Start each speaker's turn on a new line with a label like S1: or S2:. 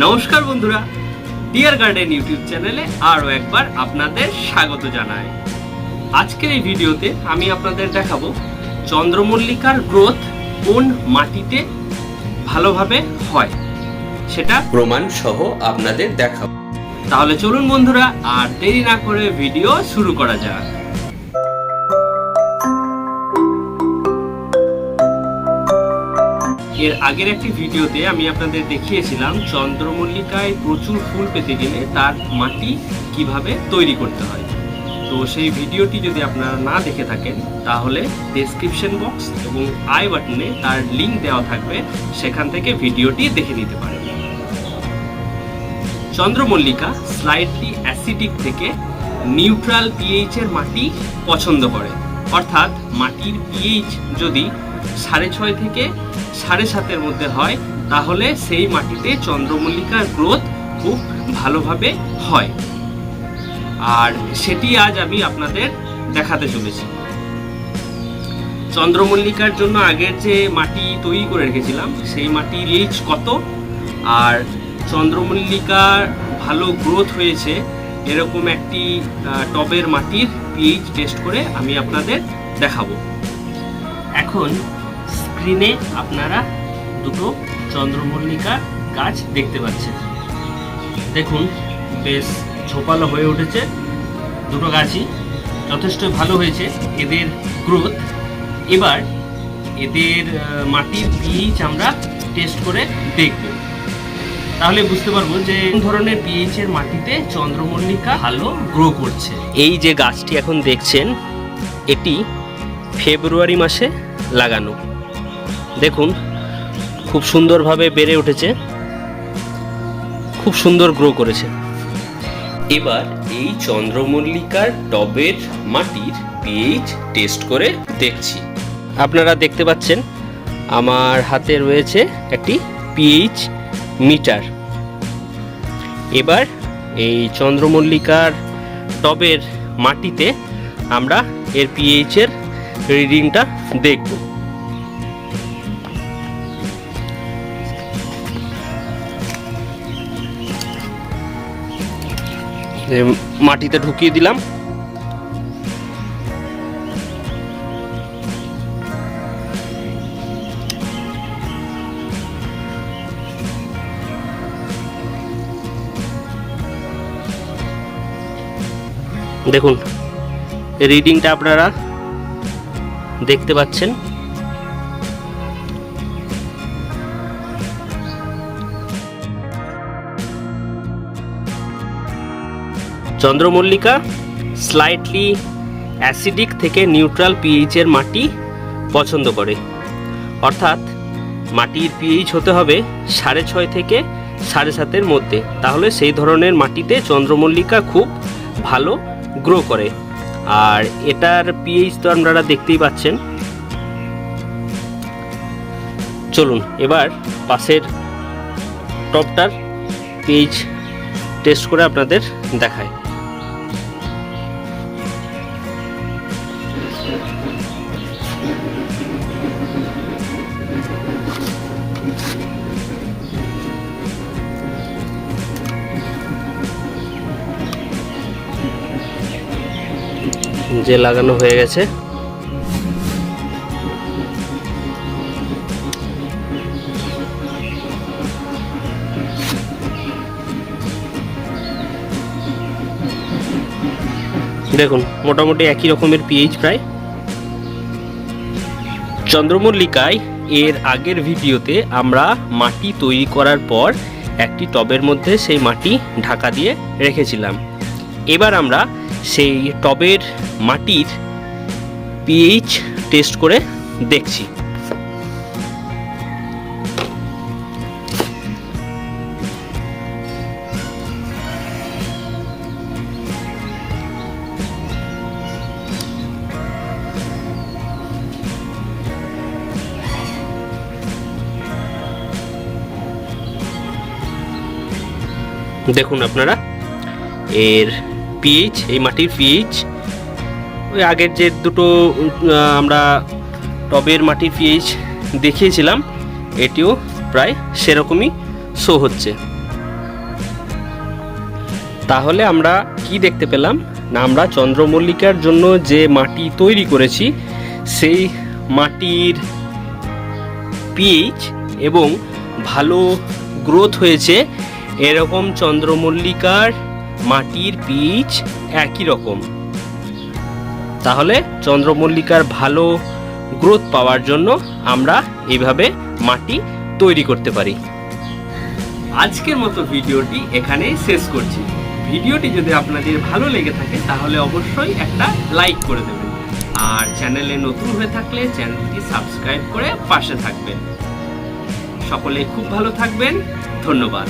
S1: নমস্কার বন্ধুরা, deer garden YouTube চ্যানেলে আরও একবার আপনাদের স্বাগত জানাই। আজকের এই ভিডিওতে আমি আপনাদের দেখাবো চন্দ্রমল্লিকার গ্রোথ কোন মাটিতে ভালোভাবে হয় সেটা প্রমাণ সহ আপনাদের দেখাবো। তাহলে চলুন বন্ধুরা, আর দেরি না করে ভিডিও শুরু করা যাক। এর আগের একটি ভিডিওতে আমি আপনাদের দেখিয়েছিলাম চন্দ্রমল্লিকায় প্রচুর ফুল পেতে গেলে তার মাটি কিভাবে তৈরি করতে হয়। তো সেই ভিডিওটি যদি আপনারা না দেখে থাকেন তাহলে ডেসক্রিপশন বক্স এবং আই বাটনে তার লিঙ্ক দেওয়া থাকবে, সেখান থেকে ভিডিওটি দেখে নিতে পারেন। চন্দ্রমল্লিকা স্লাইটলি অ্যাসিডিক থেকে নিউট্রাল পিএইচ এর মাটি পছন্দ করে, অর্থাৎ মাটির পিএইচ যদি 6.5 থেকে 7.5 মধ্যে হয় তাহলে সেই মাটিতে চন্দ্রমল্লিকার গ্রোথ খুব ভালোভাবে হয়। আর সেটি আজ আমি আপনাদের দেখাতে চলেছি। চন্দ্রমল্লিকার জন্য আগের যে মাটি তৈরি করে রেখেছিলাম সেই মাটির পিএইচ কত, আর চন্দ্রমল্লিকার ভালো গ্রোথ হয়েছে এরকম একটি টবের মাটির পিএইচ টেস্ট করে আমি আপনাদের দেখাবো। এখন স্ক্রিনে আপনারা দুটো চন্দ্রমল্লিকার গাছ দেখতে পাচ্ছেন। দেখুন, বেশ ঝোপালো হয়ে উঠেছে, দুটো গাছই যথেষ্ট ভালো হয়েছে এদের গ্রোথ। এবার এদের মাটির পিএইচ আমরা টেস্ট করে দেখব, তাহলে বুঝতে পারবো যে কোন ধরনের পিএইচ এর মাটিতে চন্দ্রমল্লিকা ভালো গ্রো করছে। এই যে গাছটি এখন দেখছেন এটি ফেব্রুয়ারি মাসে লাগানো। দেখুন খুব সুন্দরভাবে বেড়ে উঠেছে, খুব সুন্দর গ্রো করেছে। এবার এই চন্দ্রমল্লিকার টবের মাটির পিএইচ টেস্ট করে দেখছি। আপনারা দেখতে পাচ্ছেন আমার হাতে রয়েছে একটি পিএইচ মিটার। এবার এই চন্দ্রমল্লিকার টবের মাটিতে আমরা এর পিএইচ এর রিডিংটা দেখব। মাটিতে ঢুকিয়ে দিলাম। দেখুন রিডিংটা আপনারা দেখতে পাচ্ছেন। চন্দ্রমল্লিকা স্লাইটলি অ্যাসিডিক থেকে নিউট্রাল পিএইচ এর মাটি পছন্দ করে, অর্থাৎ মাটির পিএইচ হতে হবে 6.5 থেকে 7.5 মধ্যে, তাহলে সেই ধরনের মাটিতে চন্দ্রমল্লিকা খুব ভালো গ্রো করে। আর এটার পিএইচ তো আপনারা দেখতেই পাচ্ছেন। চলুন এবার পাশের টবটার পিএইচ টেস্ট করে আপনাদের দেখায়। যে লাগানো হয়ে গেছে, দেখুন মোটামুটি একই রকমের পিএইচ প্রায়। চন্দ্রমল্লিকায় এর আগের ভিডিওতে আমরা মাটি তৈরি করার পর একটি টবের মধ্যে সেই মাটি ঢাকা দিয়ে রেখেছিলাম। এবার আমরা সেই টবের মাটির পিএইচ টেস্ট করে দেখছি। দেখুন আপনারা এর পিএইচ, এই মাটির পিএইচ ওই আগের যে দুটো আমরা টবের মাটির পিএইচ দেখিয়েছিলাম এটিও প্রায় সেরকমই শো হচ্ছে। তাহলে আমরা কি দেখতে পেলাম না, আমরা চন্দ্রমল্লিকার জন্য যে মাটি তৈরি করেছি সেই মাটির পিএইচ এবং ভালো গ্রোথ হয়েছে, এরকম চন্দ্রমল্লিকার মাটির পিএইচ একই রকম। তাহলে চন্দ্রমল্লিকার ভালো গ্রোথ পাওয়ার জন্য আমরা এইভাবে মাটি তৈরি করতে পারি। আজকের মতো ভিডিওটি এখানেই শেষ করছি। ভিডিওটি যদি আপনাদের ভালো লেগে থাকে তাহলে অবশ্যই একটা লাইক করে দেবেন, আর চ্যানেলে নতুন হয়ে থাকলে চ্যানেলটি সাবস্ক্রাইব করে পাশে থাকবেন। সকলে খুব ভালো থাকবেন। ধন্যবাদ।